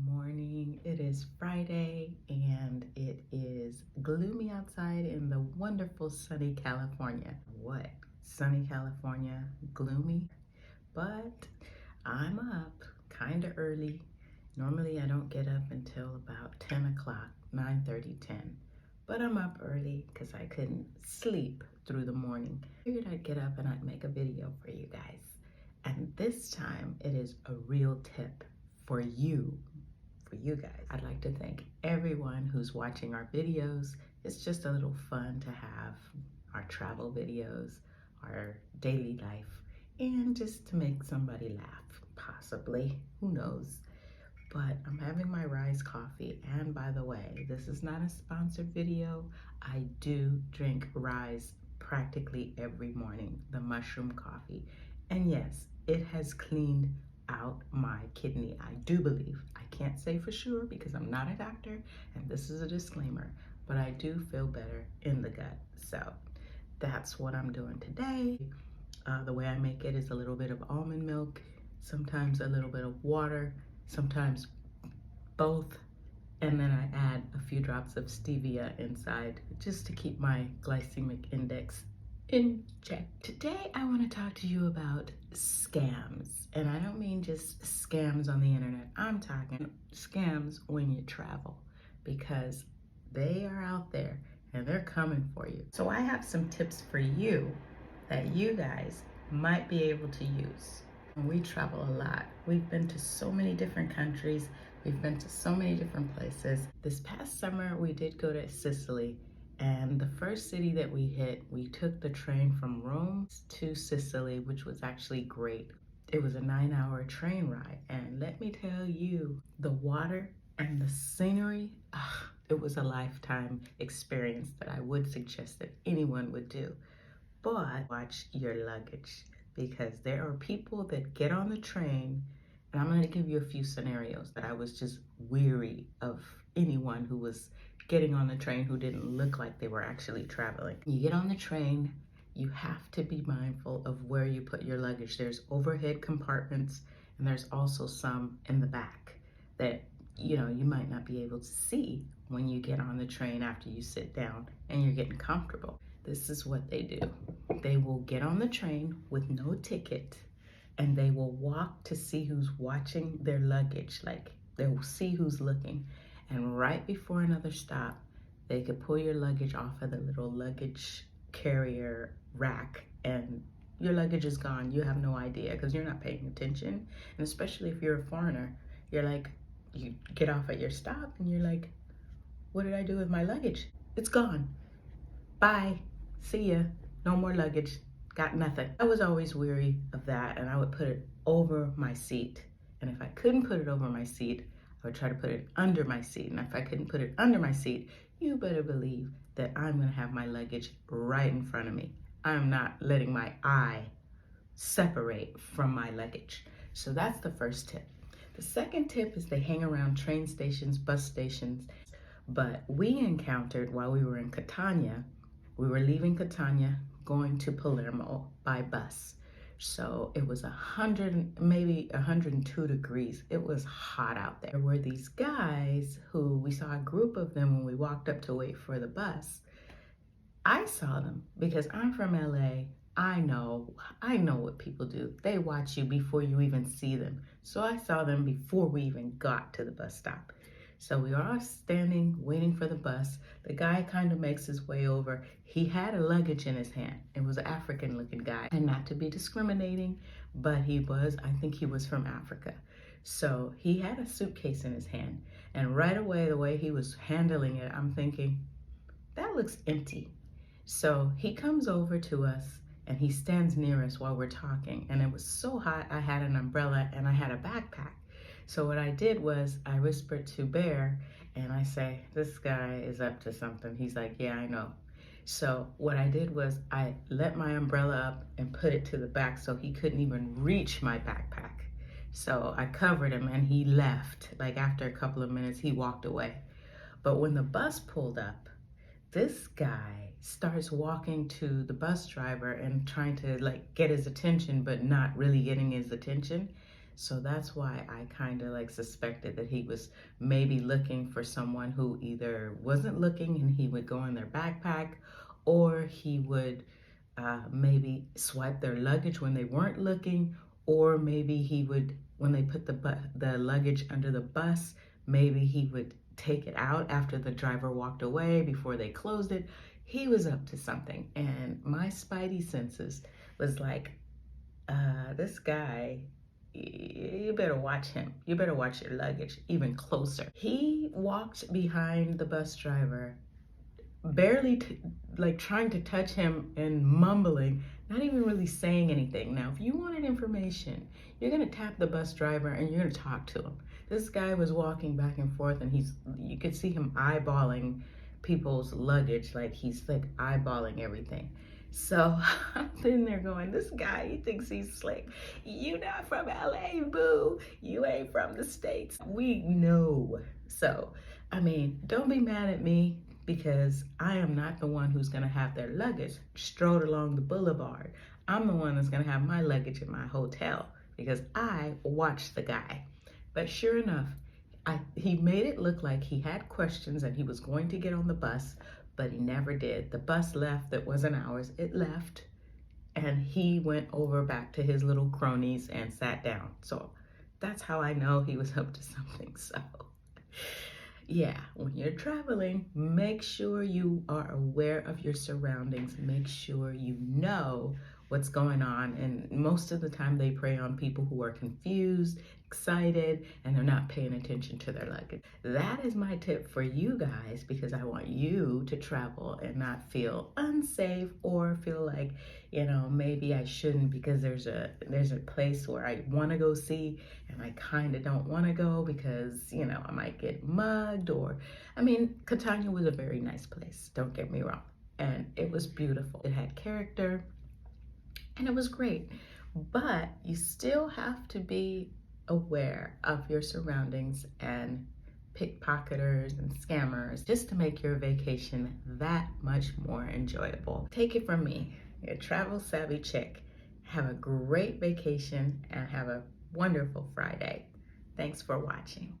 morning. It is Friday and it is gloomy outside in the wonderful sunny California. What? Sunny California, gloomy? But I'm up kind of early. Normally I don't get up until about 10 o'clock, 9:30, 10. But I'm up early because I couldn't sleep through the morning. Figured I'd get up and I'd make a video for you guys. And this time it is a real tip for you guys. I'd like to thank everyone who's watching our videos. It's just a little fun to have our travel videos, our daily life, and just to make somebody laugh, possibly, who knows. But I'm having my Rise coffee, and by the way, this is not a sponsored video. I do drink Rise practically every morning, the mushroom coffee. And yes, it has cleaned out my kidney, I do believe. I can't say for sure because I'm not a doctor, and this is a disclaimer, but I do feel better in the gut. So that's what I'm doing today. The way I make it is a little bit of almond milk, sometimes a little bit of water, sometimes both, and then I add a few drops of stevia inside just to keep my glycemic index in check. Today I want to talk to you about scams, and I don't mean just scams on the internet. I'm talking scams when you travel, because they are out there and they're coming for you. So I have some tips for you that you guys might be able to use. We travel a lot. We've been to so many different countries. We've been to so many different places. This past summer, we did go to Sicily, and the first city that we hit, we took the train from Rome to Sicily, which was actually great. It was a 9-hour train ride, and let me tell you, the water and the scenery, it was a lifetime experience that I would suggest that anyone would do. But watch your luggage, because there are people that get on the train, and I'm going to give you a few scenarios that I was just weary of anyone who was getting on the train who didn't look like they were actually traveling. You get on the train, you have to be mindful of where you put your luggage. There's overhead compartments, and there's also some in the back that you might not be able to see when you get on the train after you sit down and you're getting comfortable. This is what they do. They will get on the train with no ticket, and they will walk to see who's watching their luggage. Like, they will see who's looking. And right before another stop, they could pull your luggage off of the little luggage carrier rack, and your luggage is gone. You have no idea because you're not paying attention. And especially if you're a foreigner, you're like, you get off at your stop and you're like, what did I do with my luggage? It's gone. Bye. See ya. No more luggage. Got nothing. I was always weary of that, and I would put it over my seat. And if I couldn't put it over my seat, I would try to put it under my seat. And if I couldn't put it under my seat, you better believe that I'm going to have my luggage right in front of me. I'm not letting my eye separate from my luggage. So that's the first tip. The second tip is they hang around train stations, bus stations. But we encountered, while we were in Catania, we were leaving Catania, going to Palermo by bus. So it was 100, maybe 102 degrees. It was hot out there. There were these guys who, we saw a group of them when we walked up to wait for the bus. I saw them because I'm from LA. I know what people do. They watch you before you even see them. So I saw them before we even got to the bus stop. So we were all standing, waiting for the bus. The guy kind of makes his way over. He had a luggage in his hand. It was an African-looking guy. And not to be discriminating, but I think he was from Africa. So he had a suitcase in his hand. And right away, the way he was handling it, I'm thinking, that looks empty. So he comes over to us, and he stands near us while we're talking. And it was so hot, I had an umbrella and I had a backpack. So what I did was I whispered to Bear, and I say, this guy is up to something. He's like, yeah, I know. So what I did was I let my umbrella up and put it to the back so he couldn't even reach my backpack. So I covered him, and he left. Like, after a couple of minutes, he walked away. But when the bus pulled up, this guy starts walking to the bus driver and trying to like get his attention, but not really getting his attention. So that's why I kind of like suspected that he was maybe looking for someone who either wasn't looking and he would go in their backpack, or he would maybe swipe their luggage when they weren't looking, or maybe he would, when they put the luggage under the bus, maybe he would take it out after the driver walked away before they closed it. He was up to something, and my spidey senses was like, this guy, you better watch him. You better watch your luggage even closer. He walked behind the bus driver, barely like trying to touch him and mumbling, not even really saying anything. Now, if you wanted information, you're gonna tap the bus driver and you're gonna talk to him. This guy was walking back and forth, and you could see him eyeballing people's luggage, like he's like eyeballing everything. So I'm sitting there going, this guy, he thinks he's slick. You not from LA, boo. You ain't from the States. We know. So, I mean, don't be mad at me, because I am not the one who's gonna have their luggage strode along the boulevard. I'm the one that's gonna have my luggage in my hotel because I watched the guy. But sure enough, he made it look like he had questions and he was going to get on the bus, but he never did. The bus left, that wasn't ours, it left, and he went over back to his little cronies and sat down. So that's how I know he was up to something. So yeah, when you're traveling, make sure you are aware of your surroundings. Make sure you know what's going on. And most of the time they prey on people who are confused, excited, and they're not paying attention to their luggage. That is my tip for you guys, because I want you to travel and not feel unsafe or feel like, maybe I shouldn't, because there's a place where I want to go see and I kind of don't want to go because, I might get mugged. Or, I mean, Catania was a very nice place, don't get me wrong. And it was beautiful. It had character and it was great. But you still have to be aware of your surroundings and pickpocketers and scammers, just to make your vacation that much more enjoyable. Take it from me, your travel savvy chick. Have a great vacation and have a wonderful Friday. Thanks for watching.